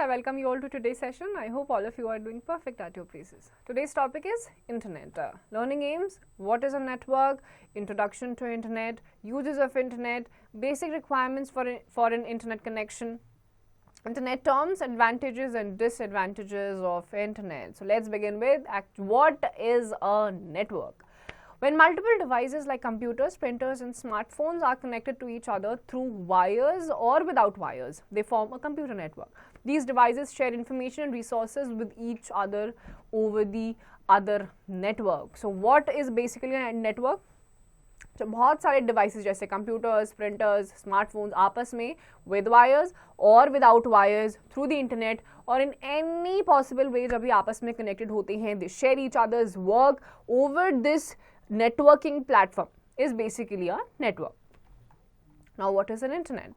I welcome you all to today's session. I hope all of you are doing perfect at your places. Today's topic is Internet. Learning aims, what is a network, introduction to Internet, uses of Internet, basic requirements for an Internet connection, Internet terms, advantages and disadvantages of Internet. So let's begin with what is a network. When multiple devices like computers, printers and smartphones are connected to each other through wires or without wires, they form a computer network. These devices share information and resources with each other over the other network. So what is basically a network? तो बहुत सारे devices जैसे computers, printers, smartphones आपस में with wires और without wires through the internet और in any possible way जब भी आपस में कनेक्टेड होते हैं, they share each others work over this networking platform is basically a network. Now what is an internet?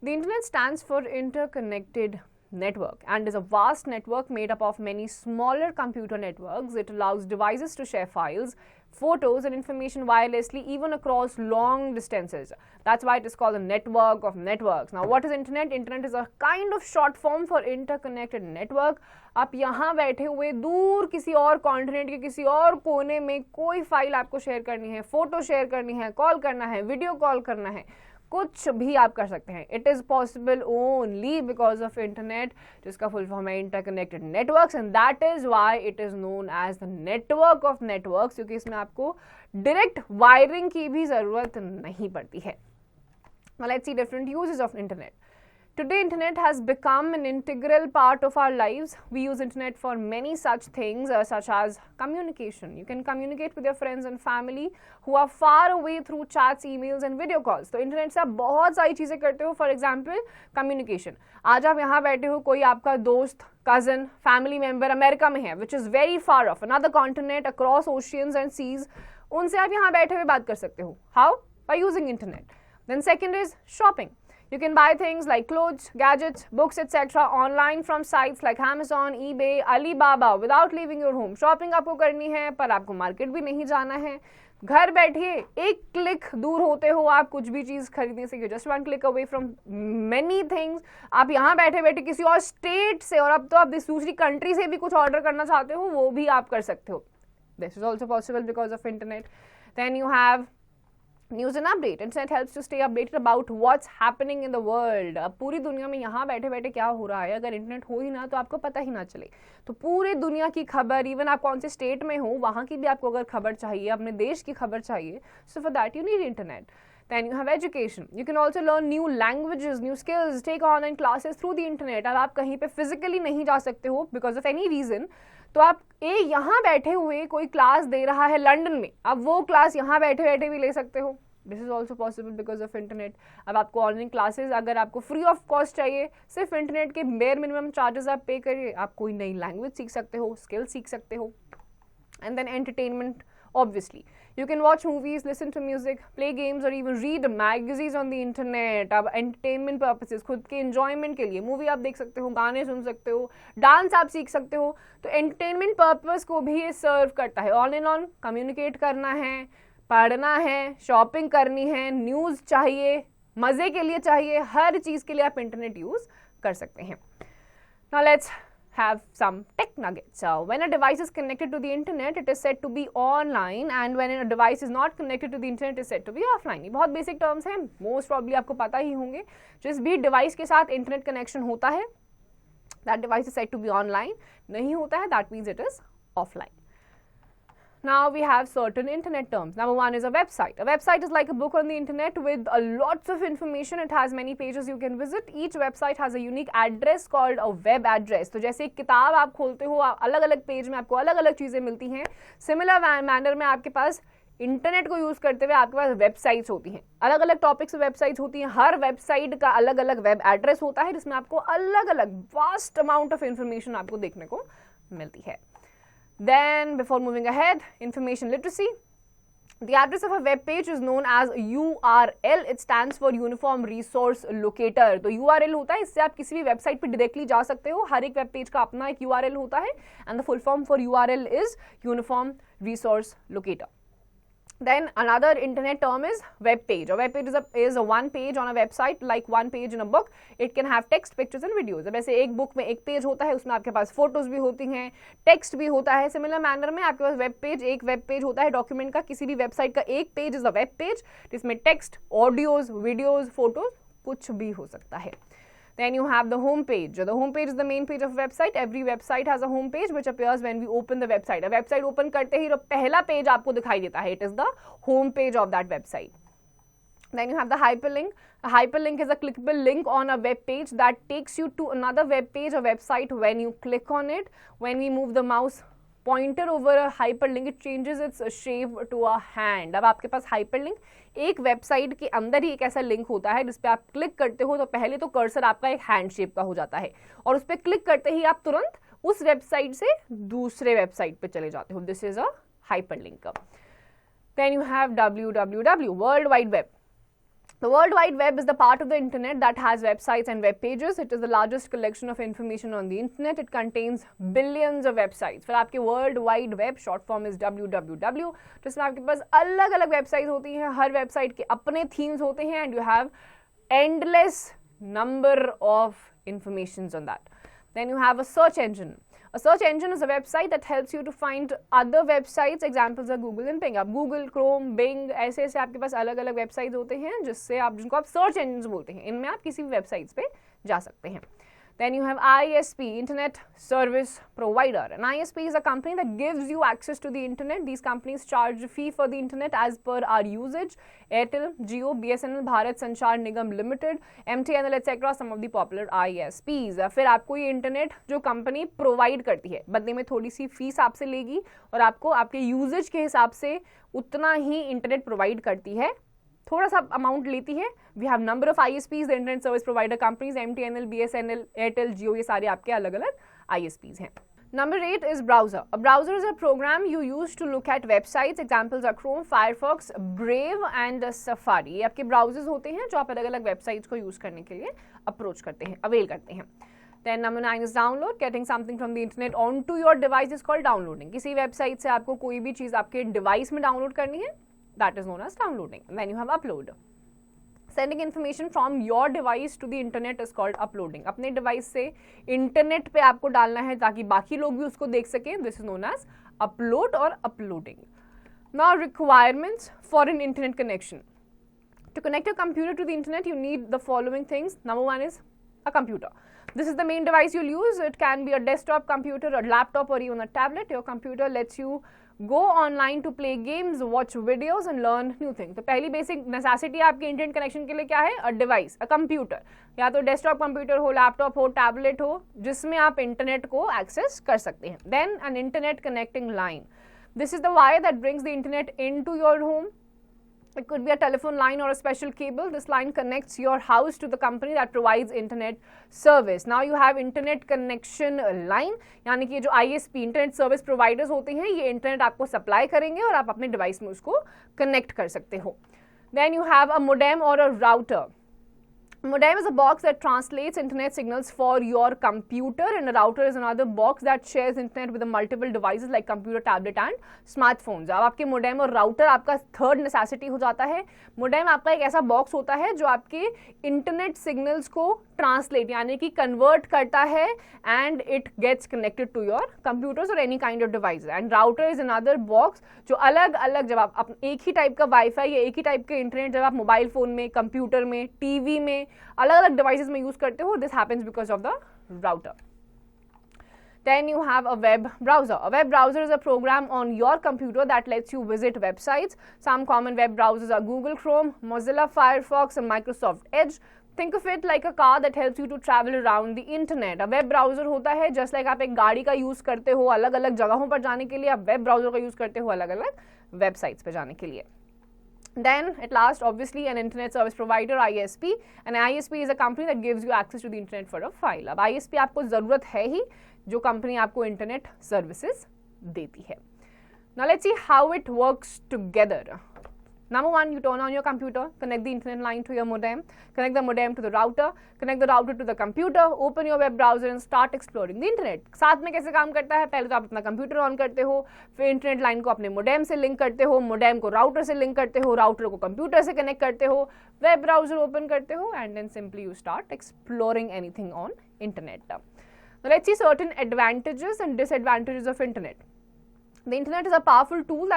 The internet stands for interconnected network and is a vast network made up of many smaller computer networks. It allows devices to share files, photos and information wirelessly even across long distances. That's why it is called a network of networks. Now what is internet? Internet is a kind of short form for interconnected network. आप यहाँ बैठे हुए दूर किसी और continent के किसी और कोने में कोई फाइल आपको शेयर करनी है, फोटो शेयर करनी है, कॉल करना है, वीडियो कॉल करना है, कुछ भी आप कर सकते हैं. It is possible only because of internet, जिसका फुल फॉर्म है interconnected networks, and that is why it is known as the network of networks, क्योंकि इसमें आपको डायरेक्ट वायरिंग की भी जरूरत नहीं पड़ती है. Now let's see different uses of internet. Today, internet has become an integral part of our lives. We use internet for many such things, such as communication. You can communicate with your friends and family who are far away through chats, emails and video calls. तो internet से आप बहुत सारी चीज़ें करते हो. For example communication. आज आप यहाँ बैठे हो, कोई आपका दोस्त, कजन, फैमिली मेम्बर अमेरिका में है, which is very far of another continent across oceans and seas, उनसे आप यहाँ बैठे हुए बात कर सकते हो. How? By using internet. Then second is shopping. You can buy things like clothes, gadgets, books, etc. online from sites like Amazon, eBay, Alibaba without leaving your home. Shopping आपको करनी है पर आपको मार्केट भी नहीं जाना है. घर बैठिए एक क्लिक दूर होते हो आप कुछ भी चीज़ खरीदने से. Just one click away from many things. आप यहाँ बैठे बैठे किसी और स्टेट से और अब तो आप दूसरी कंट्री से भी कुछ ऑर्डर करना चाहते हो, वो भी आप कर सकते हो. This is also possible because of internet. Then you have news and update. Internet helps to stay updated about what's happening in the world. अब पूरी दुनिया में यहाँ बैठे बैठे क्या हो रहा है, अगर इंटरनेट हो ही ना तो आपको पता ही ना चले. तो पूरी दुनिया की खबर, इवन आप कौन से स्टेट में हो वहाँ की भी आपको अगर खबर चाहिए, अपने देश की खबर चाहिए, so for that you need internet. Then you have education. You can also learn new languages, new skills, take online classes through the internet. अब आप कहीं पे physically नहीं जा सकते हो because of any reason, तो आप यहाँ बैठे हुए कोई क्लास दे रहा है लंदन में, आप वो क्लास यहाँ बैठे बैठे भी ले सकते हो. This is also possible because of internet. अब आपको ऑनलाइन क्लासेस अगर आपको फ्री ऑफ कॉस्ट चाहिए, सिर्फ इंटरनेट के बेयर मिनिमम चार्जेस आप पे करिए, आप कोई नई लैंग्वेज सीख सकते हो, स्किल सीख सकते हो. And then entertainment. Obviously, you can watch movies, listen to music, play games or even read magazines on the internet. अब entertainment purposes, खुद के enjoyment के लिए मूवी आप देख सकते हो, गाने सुन सकते हो, डांस आप सीख सकते हो. तो entertainment purpose को भी ये सर्व करता है. ऑल इन ऑल कम्युनिकेट करना है, पढ़ना है, शॉपिंग करनी है, न्यूज़ चाहिए, मज़े के लिए चाहिए, हर चीज़ के लिए आप इंटरनेट यूज़ कर सकते हैं. Now let's have some tech nuggets. So when a device is connected to the internet, it is said to be online, and when a device is not connected to the internet, it is said to be offline. ये बहुत basic terms हैं, most probably आपको पता ही होंगे. जिस भी device के साथ इंटरनेट कनेक्शन होता है, that device is said to be online. नहीं होता है, that means it is offline. Now we have certain internet terms. Number one is a website. A website is like a book on the internet with lots of information. It has many pages you can visit. Each website has a unique address called a web address. तो जैसे एक किताब आप खोलते हो, अलग अलग page में आपको अलग अलग चीज़ें मिलती हैं. सिमिलर मैनर में आपके पास इंटरनेट को यूज़ करते हुए आपके पास वेबसाइट्स होती हैं, अलग अलग टॉपिक्स वेबसाइट्स होती हैं. हर वेबसाइट का अलग अलग वेब एड्रेस होता है जिसमें आपको अलग अलग वास्ट अमाउंट ऑफ इंफॉर्मेशन आपको देखने को मिलती है. Then, before moving ahead, information literacy. The address of a web page is known as URL. It stands for Uniform Resource Locator. तो URL होता है, इससे आप किसी भी वेबसाइट पे डायरेक्टली जा सकते हो. हर एक वेब पेज का अपना एक URL होता है, and the full form for URL is Uniform Resource Locator. Then another internet term is web page. A web page is a one page on a website, like one page in a book. It can have text, pictures and videos. वैसे एक book में एक page होता है, उसमें आपके पास photos भी होती हैं, टेक्स्ट भी होता है. सिमिलर मैनर में आपके पास वेब पेज, एक वेब पेज होता है डॉक्यूमेंट का, किसी भी वेबसाइट का एक page is a web page, जिसमें टेक्स्ट, ऑडियोज, वीडियोज, फोटोज कुछ भी हो सकता है. Then you have the home page. The home page is the main page of a website. Every website has a home page which appears when we open the website. A website open करते ही जो पहला page आपको दिखाई देता है, it is the home page of that website. Then you have the hyperlink. A hyperlink is a clickable link on a web page that takes you to another web page or website when you click on it. When we move the mouse pointer over a hyperlink, it changes its shape to a hand. अब आपके पास hyperlink एक website के अंदर ही एक ऐसा link होता है जिस पे आप क्लिक करते हो तो पहले तो कर्सर आपका एक हैंड शेप का हो जाता है और उस पर क्लिक करते ही आप तुरंत उस वेबसाइट से दूसरे वेबसाइट पे चले जाते हो. This is a hyperlink. Then you have www, world wide web. The World Wide Web is the part of the internet that has websites and web pages. It is the largest collection of information on the internet. It contains billions of websites. फिर आपके World Wide Web, short form is www, जिसमें आपके पास अलग अलग website होती हैं. हर website के अपने थीम्स होते हैं and you have endless number of informations on that. Then you have a search engine. A search engine is a website that helps you to find other websites. Examples are Google and Bing. अब Google, Chrome, Bing, ऐसे ऐसे आपके पास अलग अलग websites होते हैं जिससे आप जिनको आप सर्च इंजन्स बोलते हैं. इनमें आप किसी भी वेबसाइट्स पे जा सकते हैं. Then you have ISP, Internet Service Provider. An ISP is a company that gives you access to the internet. These companies charge a fee for the internet as per our usage. Airtel, Jio, BSNL, Bharat Sanchar Nigam Limited, MTNL etc. some of the popular ISPs. फिर आपको ये internet जो company provide करती है बदले में थोड़ी सी fees आपसे लेगी और आपको आपके यूजेज के हिसाब से उतना ही इंटरनेट प्रोवाइड करती है, थोड़ा सा अमाउंट लेती है. We have number of ISPs, internet service provider companies, MTNL, BSNL, Airtel, Jio, ये सारे आपके अलग अलग ISPs हैं. Number 8 is browser. A browser is a program you use to look at websites. Examples are Chrome, Firefox, Brave and Safari. ये आपके browsers होते हैं जो आप अलग अलग वेबसाइट्स को यूज करने के लिए अप्रोच करते हैं, अवेल करते हैं. Then number 9 is download. Getting something from the internet onto your device is called downloading. किसी वेबसाइट से आपको कोई भी चीज़ आपके डिवाइस में डाउनलोड करनी है, that is known as downloading. Then you have upload. Sending information from your device to the internet is called uploading. अपने डिवाइस से इंटरनेट पे आपको डालना है ताकि बाकी लोग भी उसको देख सकें. This is known as upload or uploading. Now requirements for an internet connection. To connect your computer to the internet, you need the following things. Number 1 is a computer. This is the main device you'll use. It can be a desktop computer, a laptop or even a tablet. Your computer lets you go online to play games, watch videos and learn new things. तो पहली basic necessity आपके internet connection के लिए क्या है? A device, a computer, या तो desktop computer हो, लैपटॉप हो, टैबलेट हो, जिसमें आप इंटरनेट को एक्सेस कर सकते हैं. Then an internet connecting line. This is the wire that brings the internet into your home. It could be a telephone line or a special cable. This line connects your house to the company that provides internet service. Now you have internet connection line, यानी कि जो ISP internet service providers होते हैं ये internet आपको supply करेंगे और आप अपने डिवाइस में उसको कनेक्ट कर सकते हो. Then you have a modem or a router. Modem is a box that translates internet signals for your computer, and a router is another box that shares internet with the multiple devices like computer, tablet and smartphones. अब आपके modem और router आपका third necessity हो जाता है. modem आपका एक ऐसा बॉक्स होता है जो आपके इंटरनेट सिग्नल्स को ट्रांसलेट यानी कि कन्वर्ट करता है and it gets connected to your computers और any kind of device. And router is another box जो अलग अलग, जब आप एक ही टाइप का वाईफाई या एक ही टाइप के इंटरनेट जब आप मोबाइल फोन में, कंप्यूटर में, टीवी में, अलग अलग डिवाइसेस में यूज करते हो, this happens because of the router. Then you have a web browser. A web browser is a program on your computer that lets you visit websites. Some common web browsers are Google Chrome, Mozilla Firefox and Microsoft Edge. Think of it like a car that helps you to travel around the internet. A web browser होता है just like आप एक गाड़ी का use करते हो अलग अलग जगहों पर जाने के लिए, आप वेब ब्राउजर का यूज करते हो अलग अलग वेबसाइट्स पर जाने के लिए. Then at last, obviously, an internet service provider, ISP. An ISP is a company that gives you access to the internet for a file. अब ISP आपको ज़रूरत है ही जो कंपनी आपको इंटरनेट सर्विसेज देती है. Now let's see how it works together. Number one, you turn on your computer, connect the internet line to your modem, connect the modem to the router, connect the router to the computer, open your web browser and start exploring the internet. साथ में कैसे काम करता है? पहले तो आप अपना कंप्यूटर ऑन करते हो, फिर इंटरनेट लाइन को अपने मोडेम से लिंक करते हो, मोडेम को राउटर से लिंक करते हो, राउटर को कंप्यूटर से कनेक्ट करते हो, वेब ब्राउजर ओपन करते हो, and then simply you start exploring anything on internet. Now let's see certain advantages and disadvantages of internet. The internet is a powerful tool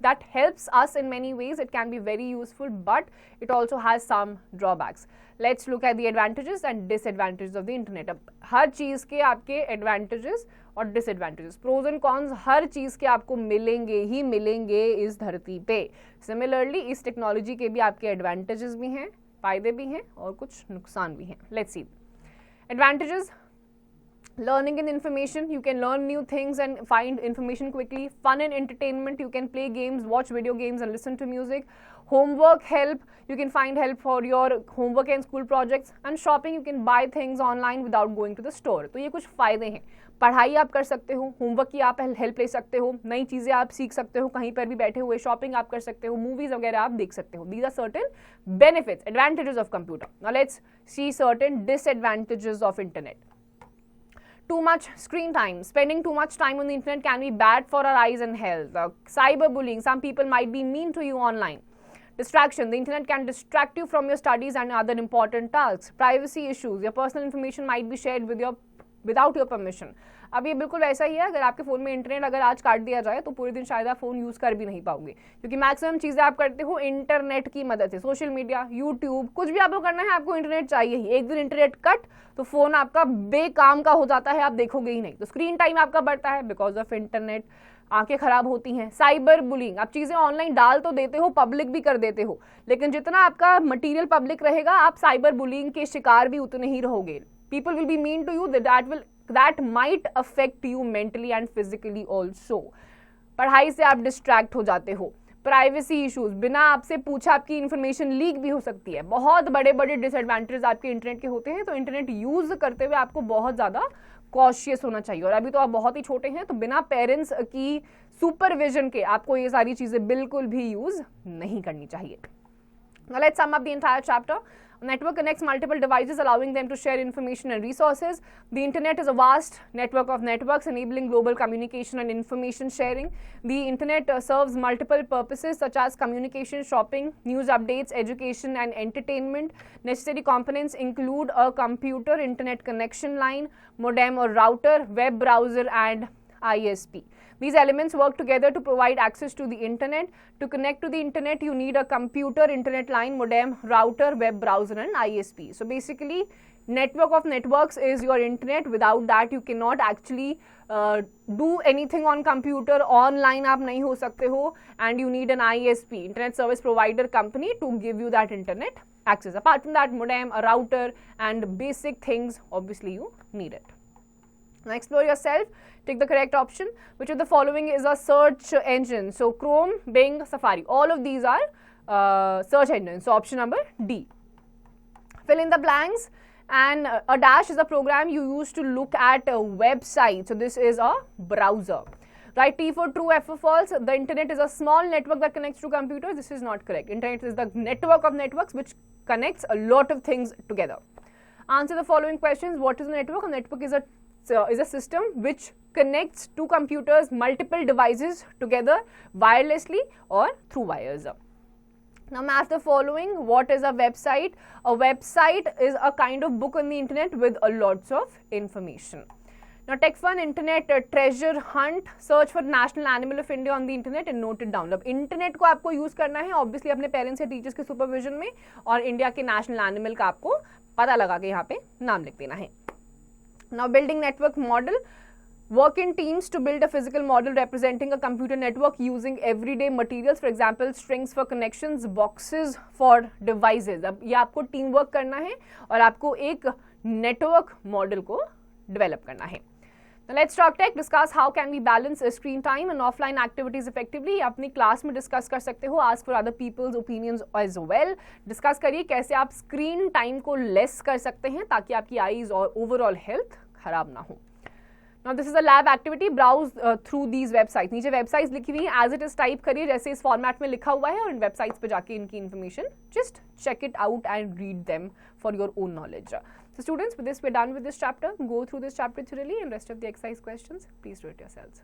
that helps us in many ways. It can be very useful, but it also has some drawbacks. Let's look at the advantages and disadvantages of the internet. अब हर चीज़ के आपके advantages और disadvantages, pros and cons हर चीज़ के आपको मिलेंगे ही मिलेंगे इस धरती पे. Similarly, इस टेक्नोलॉजी के भी आपके advantages भी हैं, फायदे भी हैं और कुछ नुकसान भी हैं. Let's see. Advantages: learning and information. You can learn new things and find information quickly. Fun and entertainment. You can play games, watch video games and listen to music. Homework help. You can find help for your homework and school projects. And shopping, you can buy things online without going to the store. तो ये कुछ फायदे हैं. पढ़ाई आप कर सकते हो, होमवर्क की आप हेल्प ले सकते हो, नई चीज़ें आप सीख सकते हो कहीं पर भी बैठे हुए, शॉपिंग आप कर सकते हो, मूवीज़ वगैरह आप देख सकते हो. These are certain benefits, advantages of computer. Now let's see certain disadvantages of internet. Too much screen time. Spending too much time on the internet can be bad for our eyes and health. Cyberbullying. Some people might be mean to you online. Distraction. The internet can distract you from your studies and other important tasks. Privacy issues. Your personal information might be shared without your permission. अब ये बिल्कुल वैसा ही है. अगर आपके phone में internet अगर आज काट दिया जाए तो पूरे दिन शायद आप फ़ोन यूज़ कर भी नहीं पाओगे, क्योंकि मैक्सिमम चीज़ें आप करते हो इंटरनेट की मदद से. सोशल मीडिया, यूट्यूब, कुछ भी आपको करना है आपको इंटरनेट चाहिए ही. एक दिन इंटरनेट कट तो फ़ोन आपका बेकाम का हो जाता है, आप देखोगे ही नहीं. तो स्क्रीन टाइम आपका बढ़ता है बिकॉज ऑफ इंटरनेट. आंखें खराब होती हैं. Cyber bullying. आप चीज़ें ऑनलाइन डाल तो देते हो, पब्लिक भी कर देते हो, लेकिन जितना आपका मटीरियल पब्लिक रहेगा आप साइबर बुलिंग के शिकार भी उतने ही रहोगे. People will be mean to you that might affect you mentally and physically also. पढ़ाई से आप डिस्ट्रैक्ट हो जाते हो. Privacy issues. बिना आपसे पूछा आपकी इन्फॉर्मेशन लीक भी हो सकती है. बहुत बड़े बड़े डिसएडवांटेज आपके इंटरनेट के होते हैं. तो इंटरनेट यूज करते हुए आपको बहुत ज़्यादा कॉशियस होना चाहिए. और अभी तो आप बहुत ही छोटे हैं, तो बिना पेरेंट्स की सुपरविजन के आपको ये सारी चीज़ें बिल्कुल भी यूज नहीं करनी चाहिए. Now let's sum up the entire chapter. A network connects multiple devices, allowing them to share information and resources. The internet is a vast network of networks enabling global communication and information sharing. The internet serves multiple purposes such as communication, shopping, news updates, education and entertainment. Necessary components include a computer, internet connection line, modem or router, web browser and ISP. These elements work together to provide access to the internet. To connect to the internet, you need a computer, internet line, modem, router, web browser and ISP. So basically, network of networks is your internet. Without that, you cannot actually do anything on computer. Online आप नहीं हो सकते हो, and you need an ISP, internet service provider company, to give you that internet access. Apart from that, modem, a router and basic things, obviously you need it. Now explore yourself. Take the correct option. Which of the following is a search engine? So Chrome, Bing, Safari. All of these are search engines. So option number D. Fill in the blanks. And a dash is a program you use to look at a website. So this is a browser. Right, T for true, F for false. The internet is a small network that connects to computers. This is not correct. Internet is the network of networks which connects a lot of things together. Answer the following questions. What is a network? A network is a system which connects two computers, multiple devices together wirelessly or through wires. Now match the following. What is a website? A website is a kind of book on the internet with a lots of information. Now take fun, internet treasure hunt, search for national animal of India on the internet and note it down. अब internet को आपको use करना है obviously अपने parents या teachers के supervision में, और इंडिया के नेशनल एनिमल का आपको पता लगा के यहाँ पे नाम लिख देना है. Now building network model. Work in teams to build a physical model representing a computer network using everyday materials. For example, strings for connections, boxes for devices. अब ये आपको टीम वर्क करना है और आपको एक नेटवर्क मॉडल को develop करना है. Now let's talk tech. Discuss how can we balance screen time and offline activities effectively. अपनी क्लास में डिस्कस कर सकते हो. Ask for other people's opinions as well. Discuss करिए कैसे आप स्क्रीन टाइम को लेस कर सकते हैं ताकि आपकी आईज और ओवरऑल हेल्थ खराब ना हो. Now this is a lab activity. Browse through these websites. नीचे websites लिखी हुई हैं, as it is type करिए जैसे इस format में लिखा हुआ है, और इन websites पे जाके इनकी information just check it out and read them for your own knowledge. So students, with this we're done with this chapter. Go through this chapter thoroughly, and rest of the exercise questions please do it yourselves.